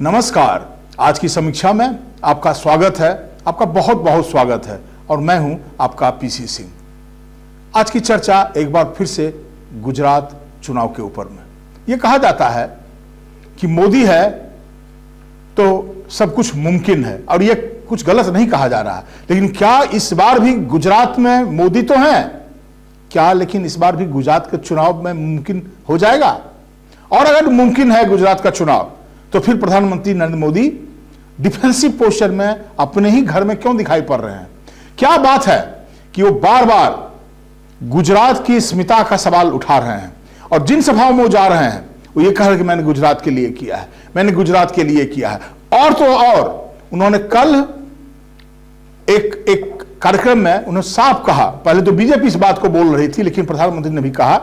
नमस्कार। आज की समीक्षा में आपका स्वागत है, आपका बहुत बहुत स्वागत है और मैं हूं आपका पीसी सिंह। आज की चर्चा एक बार फिर से गुजरात चुनाव के ऊपर में। यह कहा जाता है कि मोदी है तो सब कुछ मुमकिन है और यह कुछ गलत नहीं कहा जा रहा है, लेकिन क्या इस बार भी गुजरात में मोदी तो हैं क्या, लेकिन इस बार भी गुजरात के चुनाव में मुमकिन हो जाएगा? और अगर मुमकिन है गुजरात का चुनाव तो फिर प्रधानमंत्री नरेंद्र मोदी डिफेंसिव पोस्चर में अपने ही घर में क्यों दिखाई पड़ रहे हैं? क्या बात है कि वो बार बार गुजरात की अस्मिता का सवाल उठा रहे हैं और जिन सभाओं में वो जा रहे हैं वो ये कह रहे हैं कि मैंने गुजरात के लिए किया है, मैंने गुजरात के लिए किया है। और तो और उन्होंने कल एक कार्यक्रम में उन्होंने साफ कहा, पहले तो बीजेपी इस बात को बोल रही थी लेकिन प्रधानमंत्री ने भी कहा,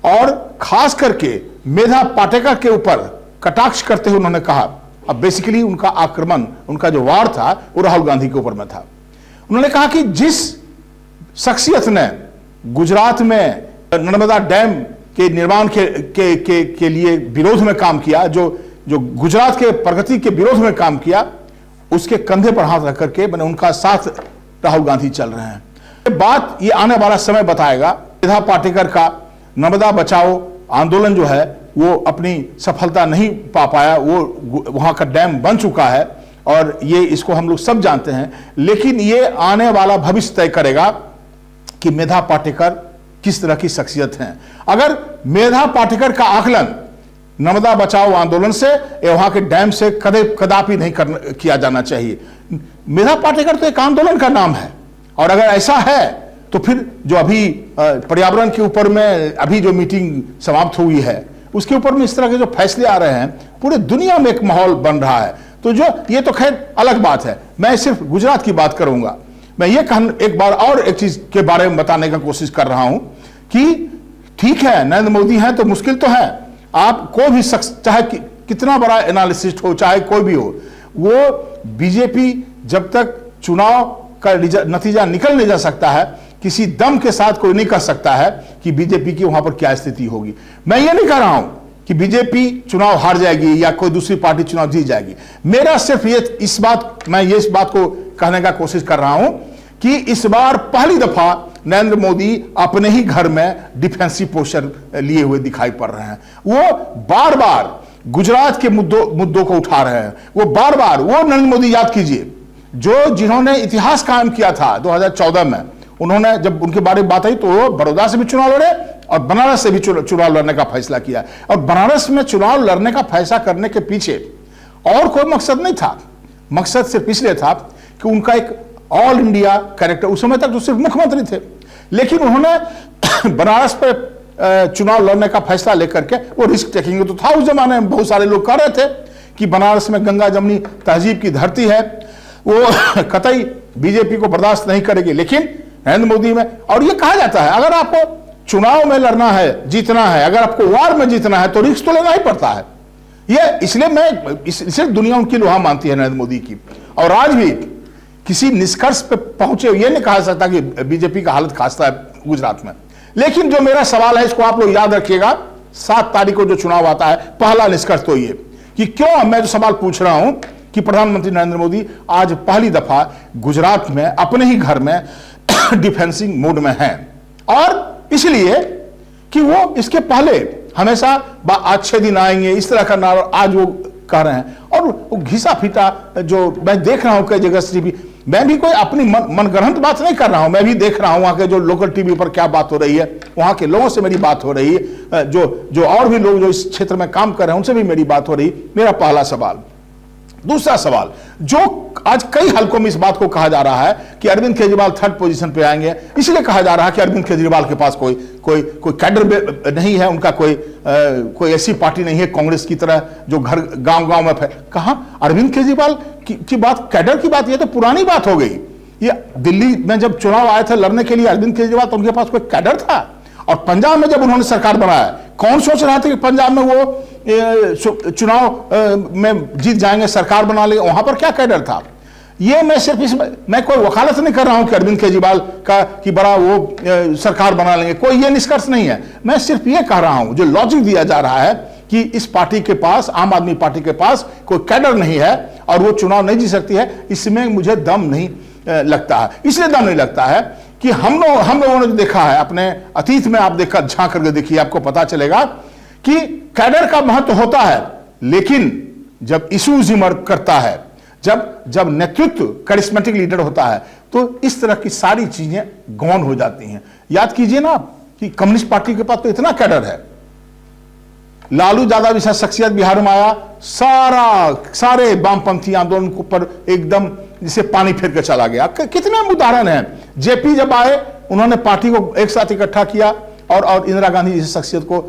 और खास करके मेधा पाटेकर के ऊपर कटाक्ष करते हुए उन्होंने कहा, अब बेसिकली उनका आक्रमण, उनका जो वार था वो राहुल गांधी के ऊपर में था। उन्होंने कहा कि जिस शख्सियत ने गुजरात में नर्मदा डैम के निर्माण के लिए विरोध में काम किया, जो गुजरात के प्रगति के विरोध में काम किया, उसके कंधे पर हाथ रख करके मैंने उनका साथ राहुल गांधी चल रहे हैं। ये बात ये आने वाला समय बताएगा। मेधा पाटेकर का नर्मदा बचाओ आंदोलन जो है वो अपनी सफलता नहीं पा पाया, वो वहां का डैम बन चुका है और ये इसको हम लोग सब जानते हैं, लेकिन ये आने वाला भविष्य तय करेगा कि मेधा पाटेकर किस तरह की शख्सियत हैं। अगर मेधा पाटेकर का आकलन नर्मदा बचाओ आंदोलन से या वहां के डैम से कदापि नहीं किया जाना चाहिए। मेधा पाटेकर तो एक आंदोलन का नाम है और अगर ऐसा है तो फिर जो अभी पर्यावरण के ऊपर में अभी जो मीटिंग समाप्त हुई है उसके ऊपर में इस तरह के जो फैसले आ रहे हैं, पूरे दुनिया में एक माहौल बन रहा है। तो जो ये तो खैर अलग बात है, मैं सिर्फ गुजरात की बात करूंगा। मैं ये एक बार और एक चीज के बारे में बताने का कोशिश कर रहा हूं कि ठीक है नरेंद्र मोदी हैं तो मुश्किल तो है, आप कोई भी शख्स चाहे कितना बड़ा एनालिसिस्ट हो, चाहे कोई भी हो, वो बीजेपी जब तक चुनाव का नतीजा निकल नहीं जा सकता है, किसी दम के साथ कोई नहीं कह सकता है कि बीजेपी की वहां पर क्या स्थिति होगी। मैं ये नहीं कह रहा हूं कि बीजेपी चुनाव हार जाएगी या कोई दूसरी पार्टी चुनाव जीत जाएगी। मेरा सिर्फ इस बात को कहने का कोशिश कर रहा हूं कि इस बार पहली दफा नरेंद्र मोदी अपने ही घर में डिफेंसिव पोस्चर लिए हुए दिखाई पड़ रहे हैं। वो बार बार गुजरात के मुद्दों को उठा रहे हैं। वो बार बार, वो नरेंद्र मोदी याद कीजिए जिन्होंने इतिहास कायम किया था 2014 में, उन्होंने जब उनके बारे में बात आई तो वो बड़ौदा से भी चुनाव लड़े और बनारस से भी चुनाव लड़ने का फैसला किया। और बनारस में चुनाव लड़ने का फैसला करने के पीछे और कोई मकसद नहीं था, मकसद सिर्फ इसलिए था कि उनका एक ऑल इंडिया कैरेक्टर, उस समय तक तो सिर्फ मुख्यमंत्री थे, लेकिन उन्होंने बनारस पर चुनाव लड़ने का फैसला लेकर के वो रिस्क टेकिंग तो था। उस जमाने में बहुत सारे लोग कह रहे थे कि बनारस में गंगा जमनी तहजीब की धरती है, वो कतई बीजेपी को बर्दाश्त नहीं करेगी। लेकिन नरेंद्र मोदी में, और ये कहा जाता है अगर आपको चुनाव में लड़ना है, जीतना है, अगर आपको वार में जीतना है तो रिस्क तो लेना ही पड़ता है। ये इसलिए इसलिए दुनिया उनकी लोहा मानती है नरेंद्र मोदी की। और आज भी किसी निष्कर्ष पे पहुंचे ये नहीं कहा सकता कि बीजेपी का हालत खास्ता है गुजरात में। लेकिन जो मेरा सवाल है इसको आप लोग याद रखिएगा, 7 तारीख को जो चुनाव आता है, पहला निष्कर्ष तो ये कि क्यों मैं जो सवाल पूछ रहा हूं कि प्रधानमंत्री नरेंद्र मोदी आज पहली दफा गुजरात में अपने ही घर में डिफेंसिंग मोड में हैं, और इसलिए कि वो इसके पहले हमेशा आज 6 दिन आएंगे इस तरह का नारा आज वो कह रहे हैं। और वो घिसा फीटा जो मैं देख रहा हूं कई जगह से टीवी, मैं भी कोई अपनी मनगढ़ंत बात नहीं कर रहा हूं, मैं भी देख रहा हूं वहां के जो लोकल टीवी पर क्या बात हो रही है, वहां के लोगों से मेरी बात हो रही है, जो और भी लोग जो इस क्षेत्र में काम कर रहे हैं उनसे भी मेरी बात हो रही। मेरा पहला सवाल। दूसरा सवाल, जो आज कई हलकों में इस बात को कहा जा रहा है कि अरविंद केजरीवाल 3rd पोजीशन पे आएंगे, इसलिए कहा जा रहा है कि अरविंद केजरीवाल के पास कोई कैडर नहीं है, उनका कोई ऐसी पार्टी नहीं है कांग्रेस की तरह जो घर गांव में कहां अरविंद केजरीवाल की बात, कैडर की बात, ये तो पुरानी बात हो गई। ये दिल्ली में जब चुनाव आए थे लड़ने के लिए अरविंद केजरीवाल, तो उनके पास कोई कैडर था। और पंजाब में जब उन्होंने सरकार बनाया, कौन सोच रहा था कि पंजाब में वो चुनाव में जीत जाएंगे, सरकार बना लेंगे, वहां पर क्या कैडर था? ये मैं सिर्फ मैं कोई वकालत नहीं कर रहा हूं कि अरविंद केजरीवाल का कि बड़ा वो सरकार बना लेंगे, कोई ये निष्कर्ष नहीं है। मैं सिर्फ ये कह रहा हूं, जो लॉजिक दिया जा रहा है कि इस पार्टी के पास, आम आदमी पार्टी के पास कोई कैडर नहीं है और वो चुनाव नहीं जीत सकती है, इसमें मुझे दम नहीं लगता है। इसलिए दम नहीं लगता है कि हम लोगों ने जो देखा है अपने अतीत में, आप देखकर झांक करके देखिए, आपको पता चलेगा कि कैडर का महत्व होता है, लेकिन जब इश्यूज इमर्ज करता है, जब नेतृत्व करिश्मेटिक लीडर होता है, तो इस तरह की सारी चीजें गौन हो जाती हैं। याद कीजिए ना कि कम्युनिस्ट पार्टी के पास तो इतना कैडर है, लालू यादव जैसा शख्सियत बिहार में आया, सारे वामपंथी आंदोलन के ऊपर एकदम जिसे पानी फेर के चला गया। कितने उदाहरण हैं। जेपी जब आए, उन्होंने पार्टी को एक साथ इकट्ठा किया और इंदिरा गांधी जैसी शख्सियत को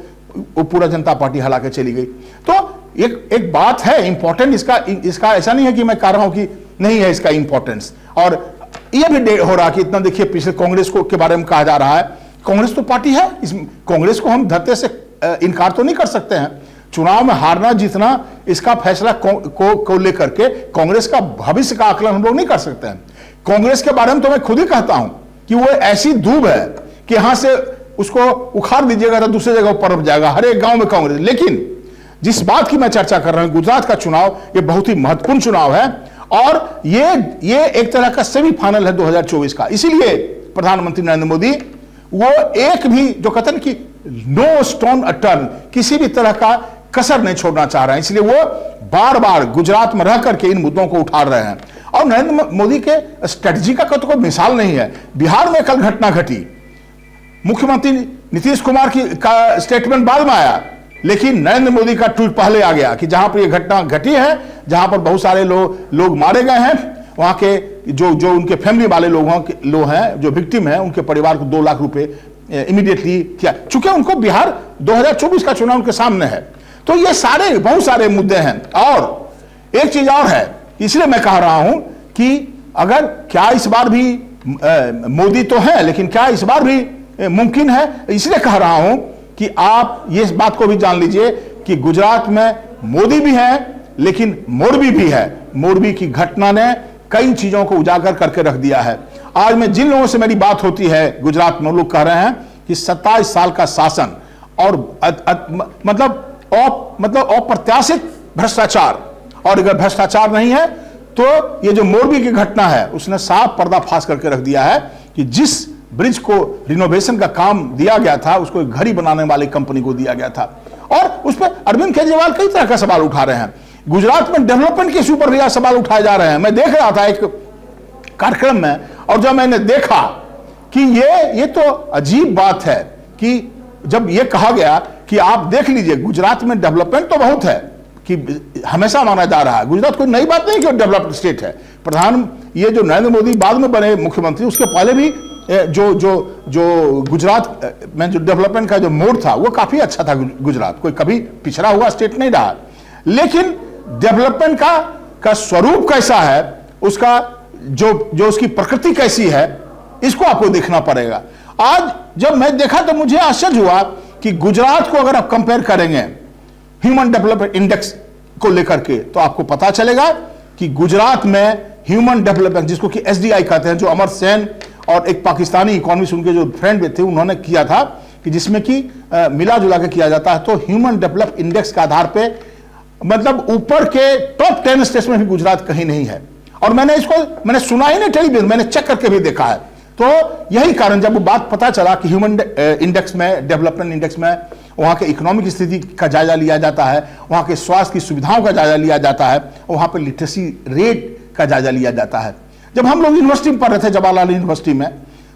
पूरा जनता पार्टी हला के चली गई। तो एक बात है इंपॉर्टेंट, इसका ऐसा नहीं है कि मैं कह रहा हूं कि नहीं है इसका इंपॉर्टेंस। और यह भी हो रहा कि इतना देखिए, पिछले कांग्रेस को के बारे में कहा जा रहा है, कांग्रेस तो पार्टी है, इस कांग्रेस को हम धरते से इनकार तो नहीं कर सकते हैं। चुनाव में हारना जीतना, इसका फैसला को लेकर के कांग्रेस का भविष्य का आकलन हम लोग नहीं कर सकते हैं। कांग्रेस के बारे में तो मैं खुद ही कहता हूं कि वो ऐसी धूप है कि यहां से उसको उखाड़ दीजिएगा तो दूसरी जगह पनप जाएगा, हर एक गांव में कांग्रेस। लेकिन जिस बात की मैं चर्चा कर रहा हूं, गुजरात का चुनाव, ये बहुत ही महत्वपूर्ण चुनाव है और ये एक तरह का सेमीफाइनल है 2024 का। इसीलिए प्रधानमंत्री नरेंद्र मोदी वो एक भी, जो कहते हैं कि नो स्टोन अटर्न, किसी भी तरह का कसर नहीं छोड़ना चाह रहे हैं, इसलिए वो बार बार गुजरात में रह करके इन मुद्दों को उठा रहे हैं। और नरेंद्र मोदी के स्ट्रेटजी का तो कोई मिसाल नहीं है। बिहार में कल घटना घटी, मुख्यमंत्री नीतीश कुमार का स्टेटमेंट बाद में आया, लेकिन नरेंद्र मोदी का ट्वीट पहले आ गया कि जहां पर यह घटना घटी है, जहां पर बहुत सारे लोग मारे गए हैं, वहां के जो उनके फैमिली वाले लोग हैं, जो विक्टिम हैं, उनके परिवार को 2 लाख रुपए इमीडिएटली किया, चूंकि उनको बिहार 2024 का चुनाव उनके सामने है। तो ये बहुत सारे मुद्दे हैं। और एक चीज और है, इसलिए मैं कह रहा हूं कि अगर क्या इस बार भी मोदी तो है, लेकिन क्या इस बार भी मुमकिन है, इसलिए कह रहा हूं कि आप ये इस बात को भी जान लीजिए कि गुजरात में मोदी भी है, लेकिन मोरबी भी है। मोरबी की घटना ने कई चीजों को उजागर करके रख दिया है। आज मैं जिन लोगों से मेरी बात होती है गुजरात में, लोग कह रहे हैं कि 27 साल का शासन और मतलब अप्रत्याशित भ्रष्टाचार, और अगर भ्रष्टाचार नहीं है तो ये जो मोरबी की घटना है उसने साफ पर्दाफाश करके रख दिया है कि जिस ब्रिज को रिनोवेशन का काम दिया गया था, उसको एक घड़ी बनाने वाली कंपनी को दिया गया था। और उस पर अरविंद केजरीवाल कई तरह का सवाल उठा रहे हैं। गुजरात में डेवलपमेंट के इशू पर भी सवाल उठाए जा रहे हैं। मैं देख रहा था एक कार्यक्रम में, और जब मैंने देखा कि ये तो अजीब बात है कि जब ये कहा गया कि आप देख लीजिए गुजरात में डेवलपमेंट तो बहुत है, कि हमेशा माना जा रहा है गुजरात कोई नई बात नहीं कि डेवलप्ड स्टेट है। ये जो नरेंद्र मोदी बाद में बने मुख्यमंत्री, उसके पहले भी जो गुजरात में जो डेवलपमेंट का जो मोड था वो काफी अच्छा था। गुजरात कोई कभी पिछड़ा हुआ स्टेट नहीं रहा, लेकिन डेवलपमेंट का स्वरूप कैसा है, उसका जो उसकी प्रकृति कैसी है, इसको आपको देखना पड़ेगा। आज जब मैं देखा तो मुझे आश्चर्य हुआ कि गुजरात को अगर आप कंपेयर करेंगे ह्यूमन डेवलपमेंट इंडेक्स को लेकर के, तो आपको पता चलेगा कि गुजरात में ह्यूमन डेवलपमेंट, जिसको कि एसडीआई कहते हैं, जो अमर सेन और एक पाकिस्तानी इकोनॉमिस्ट उनके जो फ्रेंड थे उन्होंने किया था, कि जिसमें कि मिला जुला के किया जाता है, तो ह्यूमन डेवलप इंडेक्स के आधार पे मतलब ऊपर के टॉप 10 स्टेट्स में भी गुजरात कहीं नहीं है। और मैंने सुना ही नहीं टेलीविजन, मैंने चेक करके भी देखा है। तो यही कारण, जब वो बात पता चला कि ह्यूमन इंडेक्स में, डेवलपमेंट इंडेक्स में वहां के इकोनॉमिक स्थिति का जायजा लिया जाता है, वहां के स्वास्थ्य की सुविधाओं का जायजा लिया जाता है, वहां पर लिटरेसी रेट का जायजा लिया जाता है। जब हम लोग यूनिवर्सिटी में पढ़ रहे थे, जवाहरलाल यूनिवर्सिटी में,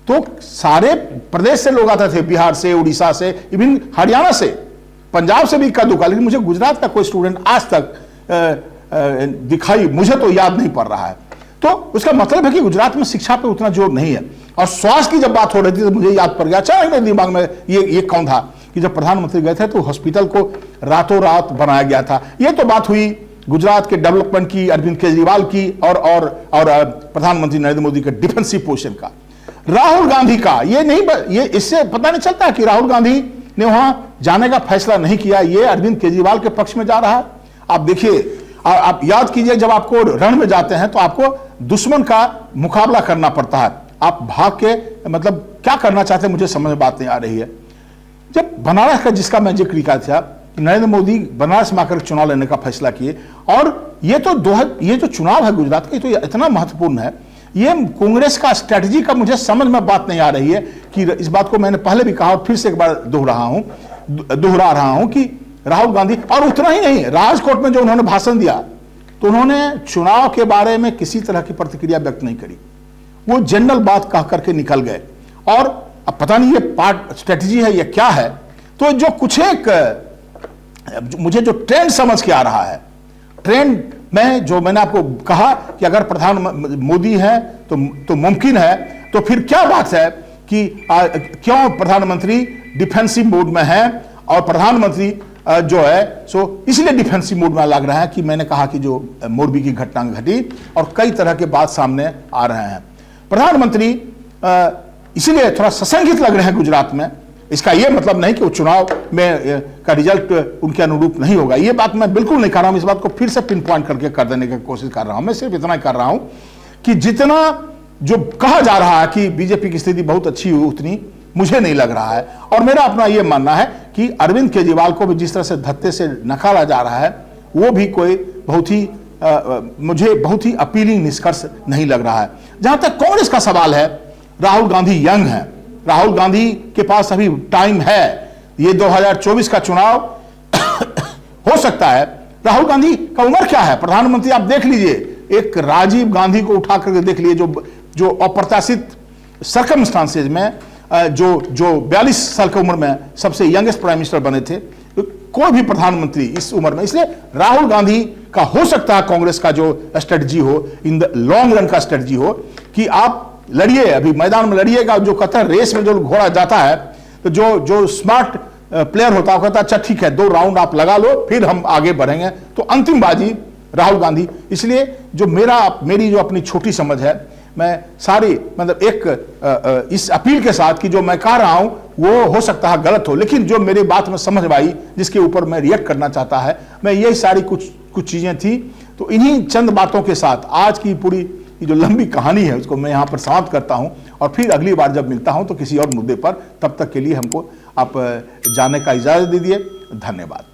तो सारे प्रदेश से लोग आते थे, बिहार से, उड़ीसा से, इवन हरियाणा से, पंजाब से भी इक्का दुक्का, लेकिन मुझे गुजरात का कोई स्टूडेंट आज तक दिखाई, मुझे तो याद नहीं पड़ रहा है। तो उसका मतलब है कि गुजरात में शिक्षा पे उतना जोर नहीं है। और स्वास्थ्य की जब बात हो रही थी तो मुझे याद पड़ गया, अच्छा मेरे दिमाग में ये कौन था कि जब प्रधानमंत्री गए थे तो हॉस्पिटल को रातों रात बनाया गया था। ये तो बात हुई गुजरात के डेवलपमेंट की, अरविंद केजरीवाल की, और प्रधानमंत्री नरेंद्र मोदी के डिफेंसिव पोजीशन का। राहुल गांधी का ये इससे पता नहीं चलता कि राहुल गांधी ने वहां जाने का फैसला नहीं किया, ये अरविंद केजरीवाल के पक्ष में जा रहा है। आप देखिए, आप याद कीजिए, जब आपको रण में जाते हैं तो आपको दुश्मन का मुकाबला करना पड़ता है। आप भाग के मतलब क्या करना चाहते हैं, मुझे समझ में बात नहीं आ रही है। जब बनारस का, जिसका मैं जिक्र किया था, कि नरेंद्र मोदी बनारस में आकर चुनाव लेने का फैसला किए। और ये जो चुनाव है गुजरात का, तो ये इतना महत्वपूर्ण है। ये कांग्रेस का स्ट्रेटजी का मुझे समझ में बात नहीं आ रही है कि इस बात को मैंने पहले भी कहा और फिर से एक बार दोहरा रहा हूं कि राहुल गांधी, और उतना ही नहीं, राजकोट में जो उन्होंने भाषण दिया तो उन्होंने चुनाव के बारे में किसी तरह की प्रतिक्रिया व्यक्त नहीं करी। वो जनरल बात कह करके निकल गए। और अब पता नहीं ये पार्ट स्ट्रेटजी है या क्या है। तो जो कुछ एक मुझे जो ट्रेंड समझ के आ रहा है, ट्रेंड में जो मैंने आपको कहा कि अगर प्रधान मोदी है तो मुमकिन है, तो फिर क्या बात है कि क्यों प्रधानमंत्री डिफेंसिव मोड में है। और प्रधानमंत्री जो है सो इसलिए डिफेंसिव मोड में लग रहा है कि मैंने कहा कि जो मोरबी की घटना घटी और कई तरह के बात सामने आ रहे हैं। प्रधानमंत्री इसलिए थोड़ा सशंकित लग रहे हैं गुजरात में। इसका यह मतलब नहीं कि वो चुनाव में का रिजल्ट उनके अनुरूप नहीं होगा, ये बात मैं बिल्कुल नहीं कर रहा हूं। इस बात को फिर से पिन पॉइंट करके कर देने की कोशिश कर रहा हूं। मैं सिर्फ इतना कर रहा हूं कि जितना जो कहा जा रहा है कि बीजेपी की स्थिति बहुत अच्छी हुई, उतनी मुझे नहीं लग रहा है। और मेरा अपना यह मानना है कि अरविंद केजरीवाल को भी जिस तरह से धत्ते से नकारा जा रहा है, वो भी कोई मुझे बहुत ही अपीलिंग निष्कर्ष नहीं लग रहा है। जहां तक कांग्रेस का सवाल है, राहुल गांधी यंग है, राहुल गांधी के पास अभी टाइम है। ये 2024 का चुनाव हो सकता है। राहुल गांधी का उम्र क्या है? प्रधानमंत्री आप देख लीजिए, एक राजीव गांधी को उठा करके देख लीजिए, जो अप्रत्याशित सर्कमस्टांसेज में जो 42 साल की उम्र में सबसे यंगेस्ट प्राइम मिनिस्टर बने थे। कोई भी प्रधानमंत्री इस उम्र में, इसलिए राहुल गांधी का हो सकता है कांग्रेस का जो स्ट्रेटजी हो, इन द लॉन्ग रन का स्ट्रेटजी हो कि आप लड़िए, अभी मैदान में लड़िएगा। जो कहता है रेस में जो घोड़ा जाता है, तो जो स्मार्ट प्लेयर होता है कहता है अच्छा ठीक है 2 राउंड आप लगा लो, फिर हम आगे बढ़ेंगे। तो अंतिम बाजी राहुल गांधी। इसलिए जो मेरी जो अपनी छोटी समझ है, मैं सारी मतलब एक इस अपील के साथ कि जो मैं कह रहा हूं वो हो सकता है गलत हो, लेकिन जो मेरी बात में समझ आई, जिसके ऊपर मैं रिएक्ट करना चाहता है, मैं यही सारी कुछ चीजें थी। तो इन्हीं चंद बातों के साथ आज की पूरी जो लंबी कहानी है उसको मैं यहां पर समाप्त करता हूं। और फिर अगली बार जब मिलता हूं तो किसी और मुद्दे पर, तब तक के लिए हमको आप जाने का इजाजत दीजिए। धन्यवाद।